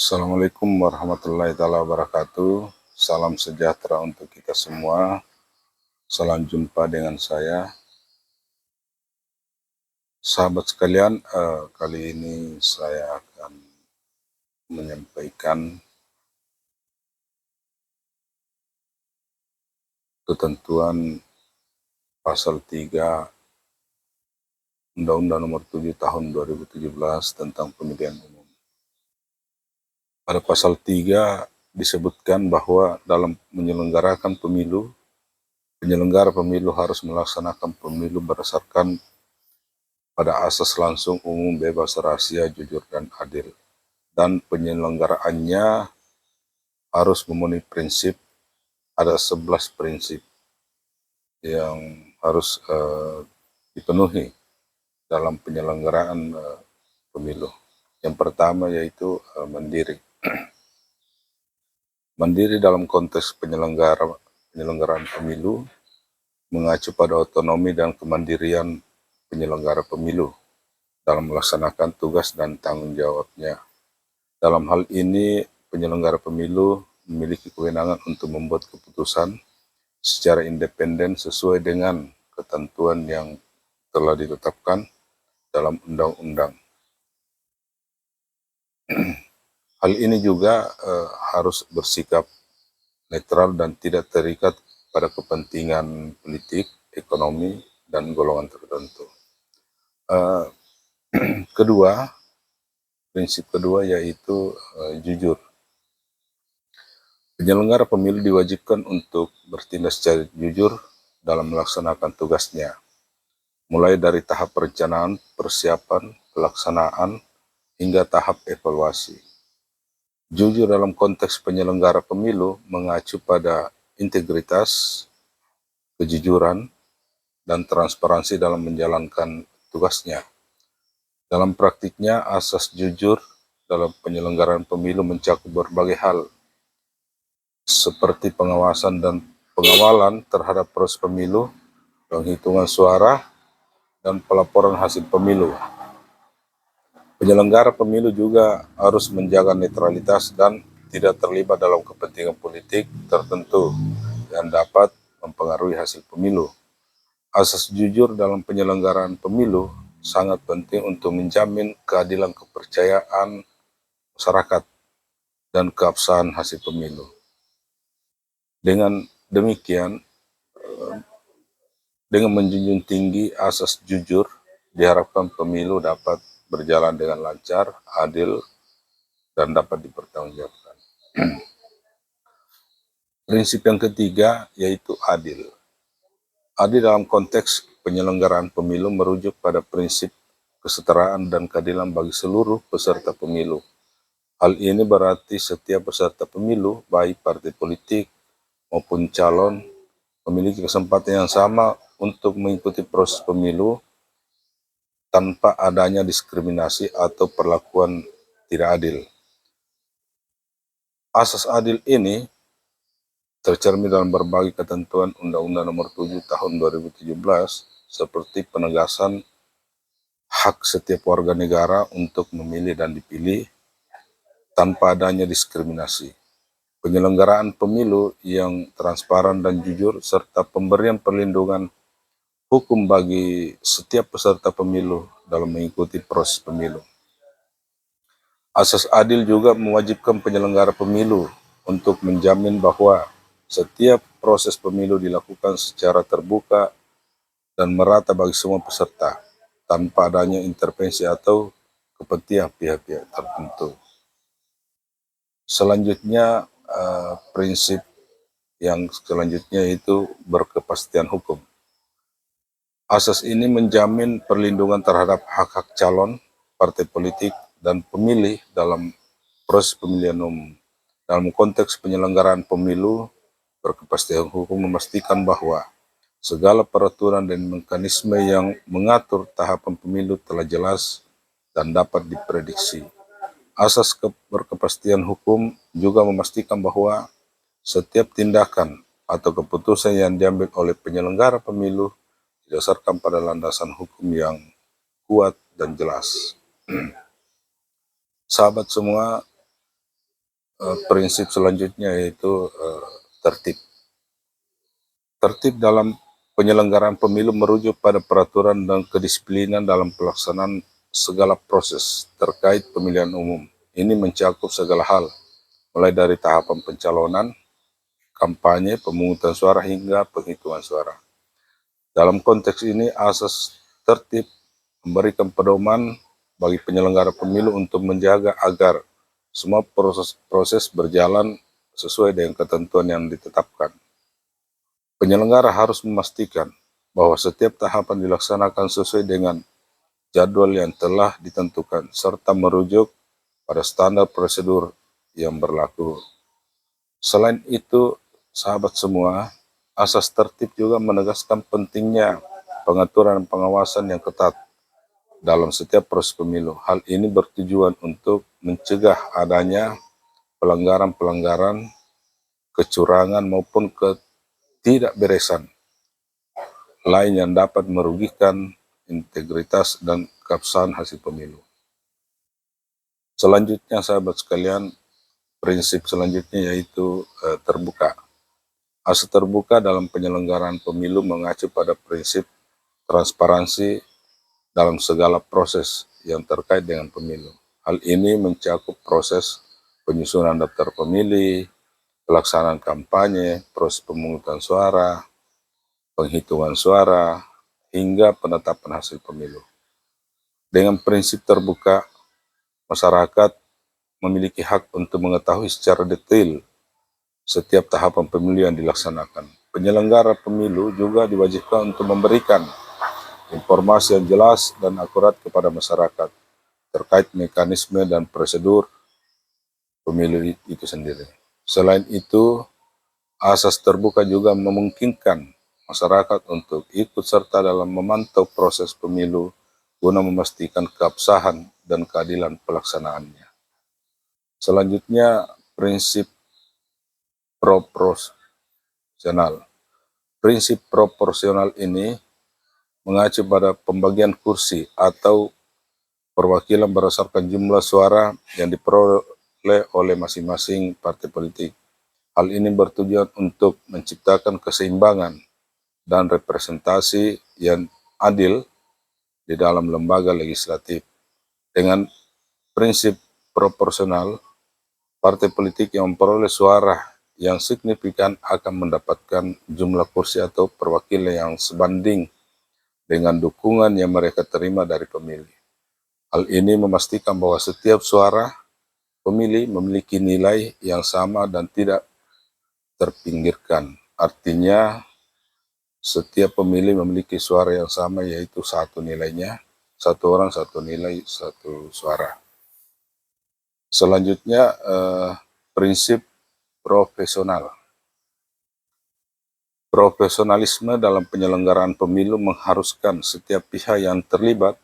Assalamualaikum warahmatullahi wabarakatuh. Salam sejahtera untuk kita semua. Salam jumpa dengan saya. Sahabat sekalian, kali ini saya akan menyampaikan ketentuan pasal 3 Undang-Undang Nomor 7 Tahun 2017 tentang pemilihan umum. Pada pasal 3 disebutkan bahwa dalam menyelenggarakan pemilu, penyelenggara pemilu harus melaksanakan pemilu berdasarkan pada asas langsung, umum, bebas, rahasia, jujur, dan adil. Dan penyelenggaraannya harus memenuhi prinsip, ada 11 prinsip yang harus dipenuhi dalam penyelenggaraan pemilu. Yang pertama yaitu mandiri. Mandiri dalam konteks penyelenggaraan pemilu mengacu pada otonomi dan kemandirian penyelenggara pemilu dalam melaksanakan tugas dan tanggung jawabnya. Dalam hal ini, penyelenggara pemilu memiliki kewenangan untuk membuat keputusan secara independen sesuai dengan ketentuan yang telah ditetapkan dalam undang-undang. Hal ini juga harus bersikap netral dan tidak terikat pada kepentingan politik, ekonomi, dan golongan tertentu. Prinsip kedua yaitu jujur. Penyelenggara pemilu diwajibkan untuk bertindak secara jujur dalam melaksanakan tugasnya, mulai dari tahap perencanaan, persiapan, pelaksanaan, hingga tahap evaluasi. Jujur dalam konteks penyelenggara pemilu mengacu pada integritas, kejujuran, dan transparansi dalam menjalankan tugasnya. Dalam praktiknya, asas jujur dalam penyelenggaraan pemilu mencakup berbagai hal, seperti pengawasan dan pengawalan terhadap proses pemilu, penghitungan suara, dan pelaporan hasil pemilu. Penyelenggara pemilu juga harus menjaga netralitas dan tidak terlibat dalam kepentingan politik tertentu yang dapat mempengaruhi hasil pemilu. Asas jujur dalam penyelenggaraan pemilu sangat penting untuk menjamin keadilan, kepercayaan masyarakat, dan keabsahan hasil pemilu. Dengan demikian, dengan menjunjung tinggi asas jujur, diharapkan pemilu dapat berjalan dengan lancar, adil, dan dapat dipertanggungjawabkan. Prinsip yang ketiga yaitu adil. Adil dalam konteks penyelenggaraan pemilu merujuk pada prinsip kesetaraan dan keadilan bagi seluruh peserta pemilu. Hal ini berarti setiap peserta pemilu, baik partai politik maupun calon, memiliki kesempatan yang sama untuk mengikuti proses pemilu tanpa adanya diskriminasi atau perlakuan tidak adil. Asas adil ini tercermin dalam berbagai ketentuan Undang-Undang Nomor 7 Tahun 2017 seperti penegasan hak setiap warga negara untuk memilih dan dipilih tanpa adanya diskriminasi, penyelenggaraan pemilu yang transparan dan jujur, serta pemberian perlindungan hukum bagi setiap peserta pemilu dalam mengikuti proses pemilu. Asas adil juga mewajibkan penyelenggara pemilu untuk menjamin bahwa setiap proses pemilu dilakukan secara terbuka dan merata bagi semua peserta, tanpa adanya intervensi atau kepentingan pihak-pihak tertentu. Selanjutnya, prinsip yang selanjutnya itu berkepastian hukum. Asas ini menjamin perlindungan terhadap hak-hak calon, partai politik, dan pemilih dalam proses pemilihan umum. Dalam konteks penyelenggaraan pemilu, berkepastian hukum memastikan bahwa segala peraturan dan mekanisme yang mengatur tahapan pemilu telah jelas dan dapat diprediksi. Asas berkepastian hukum juga memastikan bahwa setiap tindakan atau keputusan yang diambil oleh penyelenggara pemilu didasarkan pada landasan hukum yang kuat dan jelas. Sahabat semua, Prinsip selanjutnya yaitu tertib. Tertib dalam penyelenggaraan pemilu merujuk pada peraturan dan kedisiplinan dalam pelaksanaan segala proses terkait pemilihan umum. Ini mencakup segala hal, mulai dari tahapan pencalonan, kampanye, pemungutan suara, hingga penghitungan suara. Dalam konteks ini, asas tertib memberikan pedoman bagi penyelenggara pemilu untuk menjaga agar semua proses berjalan sesuai dengan ketentuan yang ditetapkan. Penyelenggara harus memastikan bahwa setiap tahapan dilaksanakan sesuai dengan jadwal yang telah ditentukan, serta merujuk pada standar prosedur yang berlaku. Selain itu, sahabat semua, asas tertib juga menegaskan pentingnya pengaturan dan pengawasan yang ketat dalam setiap proses pemilu. Hal ini bertujuan untuk mencegah adanya pelanggaran-pelanggaran, kecurangan maupun ketidakberesan lain yang dapat merugikan integritas dan keabsahan hasil pemilu. Selanjutnya, sahabat sekalian, prinsip selanjutnya yaitu terbuka. Asas terbuka dalam penyelenggaraan pemilu mengacu pada prinsip transparansi dalam segala proses yang terkait dengan pemilu. Hal ini mencakup proses penyusunan daftar pemilih, pelaksanaan kampanye, proses pemungutan suara, penghitungan suara, hingga penetapan hasil pemilu. Dengan prinsip terbuka, masyarakat memiliki hak untuk mengetahui secara detail setiap tahapan pemilu yang dilaksanakan. Penyelenggara pemilu juga diwajibkan untuk memberikan informasi yang jelas dan akurat kepada masyarakat terkait mekanisme dan prosedur pemilu itu sendiri. Selain itu, asas terbuka juga memungkinkan masyarakat untuk ikut serta dalam memantau proses pemilu guna memastikan keabsahan dan keadilan pelaksanaannya. Selanjutnya, prinsip proporsional. Prinsip proporsional ini mengacu pada pembagian kursi atau perwakilan berdasarkan jumlah suara yang diperoleh oleh masing-masing partai politik. Hal ini bertujuan untuk menciptakan keseimbangan dan representasi yang adil di dalam lembaga legislatif. Dengan prinsip proporsional, partai politik yang memperoleh suara yang signifikan akan mendapatkan jumlah kursi atau perwakilan yang sebanding dengan dukungan yang mereka terima dari pemilih. Hal ini memastikan bahwa setiap suara pemilih memiliki nilai yang sama dan tidak terpinggirkan. Artinya, setiap pemilih memiliki suara yang sama, yaitu satu nilainya, satu orang, satu nilai, satu suara. Selanjutnya, prinsip profesional. Profesionalisme dalam penyelenggaraan pemilu mengharuskan setiap pihak yang terlibat,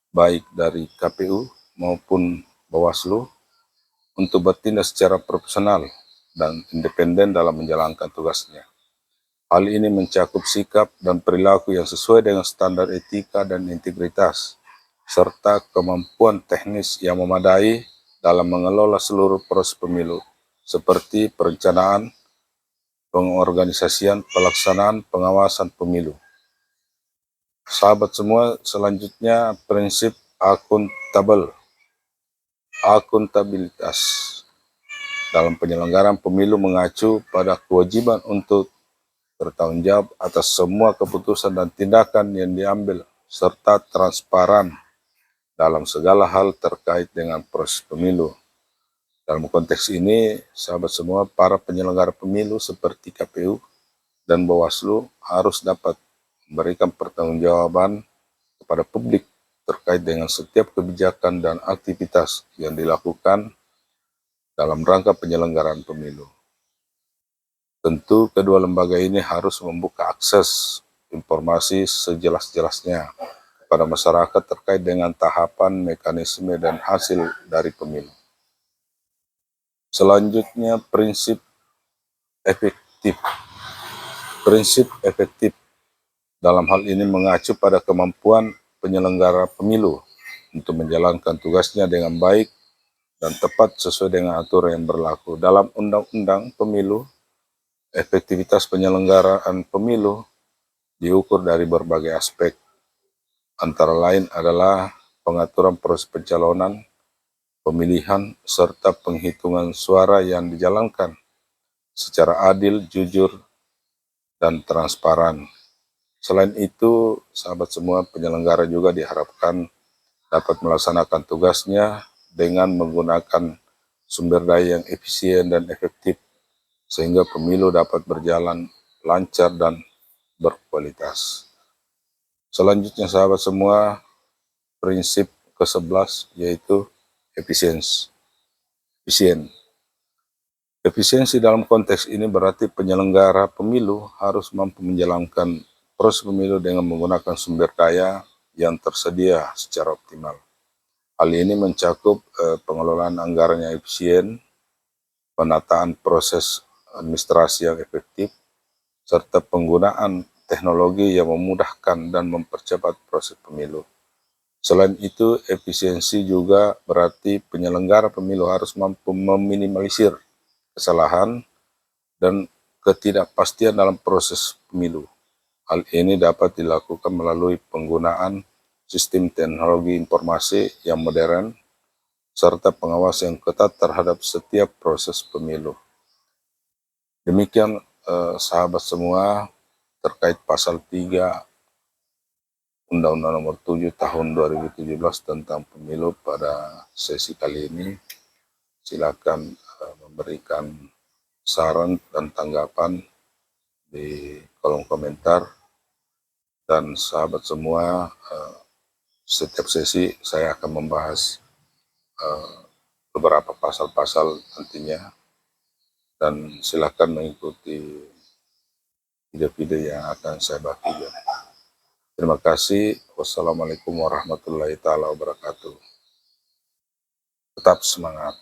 baik dari KPU maupun Bawaslu, untuk bertindak secara profesional dan independen dalam menjalankan tugasnya. Hal ini mencakup sikap dan perilaku yang sesuai dengan standar etika dan integritas, serta kemampuan teknis yang memadai dalam mengelola seluruh proses pemilu, seperti perencanaan, pengorganisasian, pelaksanaan, pengawasan pemilu. Sahabat semua, selanjutnya prinsip akuntabilitas dalam penyelenggaraan pemilu mengacu pada kewajiban untuk bertanggung jawab atas semua keputusan dan tindakan yang diambil, serta transparan dalam segala hal terkait dengan proses pemilu. Dalam konteks ini, sahabat semua, para penyelenggara pemilu seperti KPU dan Bawaslu harus dapat memberikan pertanggungjawaban kepada publik terkait dengan setiap kebijakan dan aktivitas yang dilakukan dalam rangka penyelenggaraan pemilu. Tentu kedua lembaga ini harus membuka akses informasi sejelas-jelasnya kepada masyarakat terkait dengan tahapan, mekanisme, dan hasil dari pemilu. Selanjutnya, prinsip efektif. Prinsip efektif dalam hal ini mengacu pada kemampuan penyelenggara pemilu untuk menjalankan tugasnya dengan baik dan tepat sesuai dengan aturan yang berlaku. Dalam Undang-Undang Pemilu, efektivitas penyelenggaraan pemilu diukur dari berbagai aspek, antara lain adalah pengaturan proses pencalonan, pemilihan, serta penghitungan suara yang dijalankan secara adil, jujur, dan transparan. Selain itu, sahabat semua, penyelenggara juga diharapkan dapat melaksanakan tugasnya dengan menggunakan sumber daya yang efisien dan efektif, sehingga pemilu dapat berjalan lancar dan berkualitas. Selanjutnya, sahabat semua, prinsip ke-11 yaitu efisiensi. Efisiensi dalam konteks ini berarti penyelenggara pemilu harus mampu menjalankan proses pemilu dengan menggunakan sumber daya yang tersedia secara optimal. Hal ini mencakup pengelolaan anggaran yang efisien, penataan proses administrasi yang efektif, serta penggunaan teknologi yang memudahkan dan mempercepat proses pemilu. Selain itu, efisiensi juga berarti penyelenggara pemilu harus mampu meminimalisir kesalahan dan ketidakpastian dalam proses pemilu. Hal ini dapat dilakukan melalui penggunaan sistem teknologi informasi yang modern, serta pengawasan yang ketat terhadap setiap proses pemilu. Demikian sahabat semua terkait pasal 3 Undang-Undang Nomor 7 Tahun 2017 tentang pemilu pada sesi kali ini. Silakan memberikan saran dan tanggapan di kolom komentar. Dan sahabat semua, setiap sesi saya akan membahas beberapa pasal-pasal nantinya, dan silakan mengikuti video-video yang akan saya bagikan. Terima kasih. Wassalamualaikum warahmatullahi wabarakatuh. Tetap semangat.